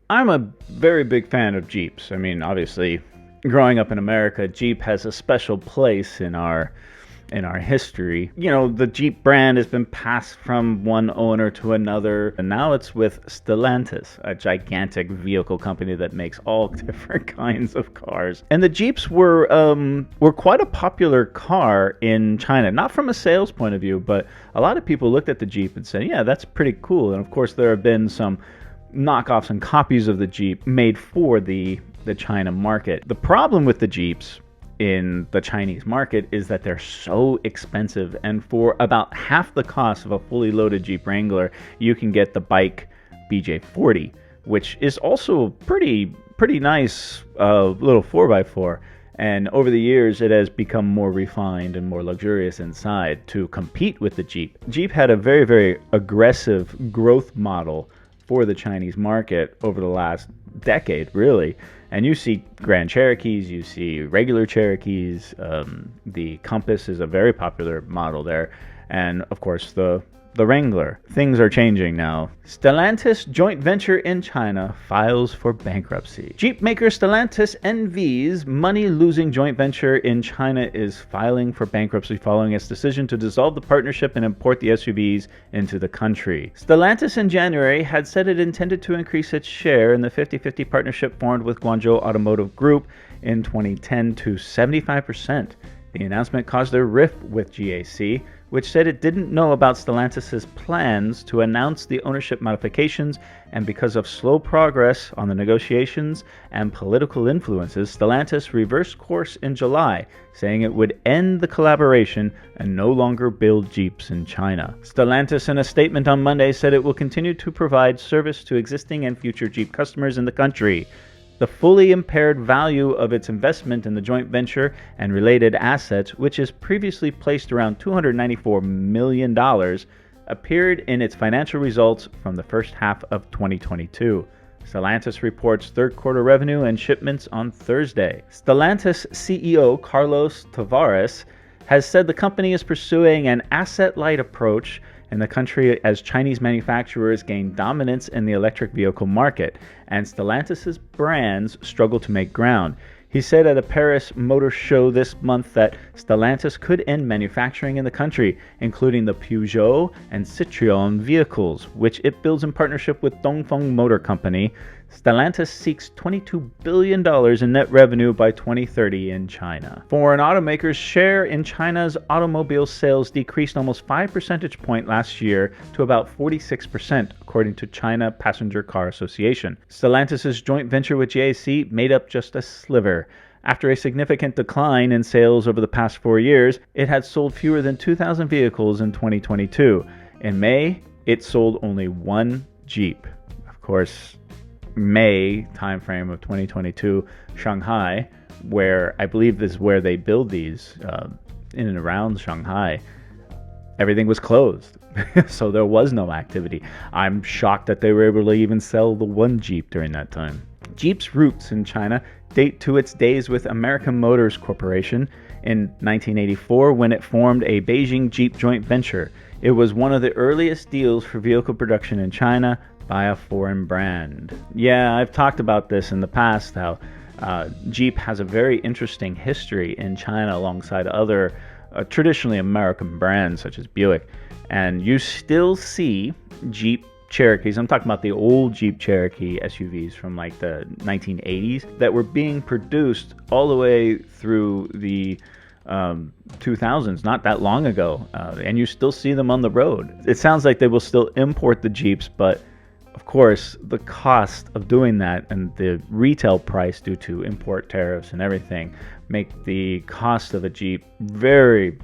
I'm a very big fan of Jeeps. I mean, obviously, growing up in America, Jeep has a special place in our history. You know, the Jeep brand has been passed from one owner to another, and now it's with Stellantis, a gigantic vehicle company that makes all different kinds of cars. And the Jeeps were quite a popular car in China, not from a sales point of view, but a lot of people looked at the Jeep and said, yeah, that's pretty cool. And of course, there have been some knockoffs and copies of the Jeep made for the China market. The problem with the Jeeps in the Chinese market is that they're so expensive, and for about half the cost of a fully loaded Jeep Wrangler, you can get the baic BJ40, which is also a pretty nice little 4x4. And over the years, it has become more refined and more luxurious inside to compete with the Jeep. Jeep had a very aggressive growth model for the Chinese market over the last decade, really. And you see Grand Cherokees, you see regular Cherokees. The Compass is a very popular model there. And of course, the Wrangler. Things are changing now. Stellantis joint venture in China files for bankruptcy. Jeep maker Stellantis NV's money-losing joint venture in China is filing for bankruptcy following its decision to dissolve the partnership and import the SUVs into the country. Stellantis in January had said it intended to increase its share in the 50-50 partnership formed with Guangzhou Automotive Group in 2010 to 75%. The announcement caused a rift with GAC, which said it didn't know about Stellantis' plans to announce the ownership modifications, and because of slow progress on the negotiations and political influences, Stellantis reversed course in July, saying it would end the collaboration and no longer build Jeeps in China. Stellantis, in a statement on Monday, said it will continue to provide service to existing and future Jeep customers in the country. The fully impaired value of its investment in the joint venture and related assets, which is previously placed around $294 million, appeared in its financial results from the first half of 2022. Stellantis reports third quarter revenue and shipments on Thursday. Stellantis CEO Carlos Tavares has said the company is pursuing an asset-light approach in the country as Chinese manufacturers gain dominance in the electric vehicle market, and Stellantis' brands struggle to make ground. He said at a Paris Motor Show this month that Stellantis could end manufacturing in the country, including the Peugeot and Citroën vehicles, which it builds in partnership with Dongfeng Motor Company. Stellantis seeks $22 billion in net revenue by 2030 in China. Foreign automakers' share in China's automobile sales decreased almost 5 percentage points last year to about 46%, according to China Passenger Car Association. Stellantis' joint venture with GAC made up just a sliver. After a significant decline in sales over the past 4 years, it had sold fewer than 2,000 vehicles in 2022. In May, it sold only one Jeep. Of course, May timeframe of 2022, Shanghai, where I believe this is where they build these, in and around Shanghai, everything was closed. So there was no activity. I'm shocked that they were able to even sell the one Jeep during that time. Jeep's roots in China date to its days with American Motors Corporation in 1984 when it formed a Beijing Jeep joint venture. It was one of the earliest deals for vehicle production in China by a foreign brand. Yeah, I've talked about this in the past, how Jeep has a very interesting history in China alongside other traditionally American brands such as Buick. And you still see Jeep Cherokees, I'm talking about the old Jeep Cherokee SUVs from like the 1980s that were being produced all the way through the 2000s, not that long ago, and you still see them on the road. It sounds like they will still import the Jeeps, but of course, the cost of doing that and the retail price due to import tariffs and everything make the cost of a Jeep very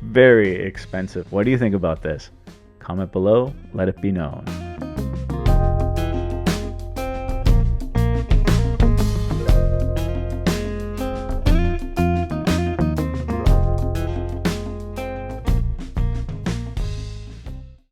expensive. What do you think about this? Comment below, let it be known.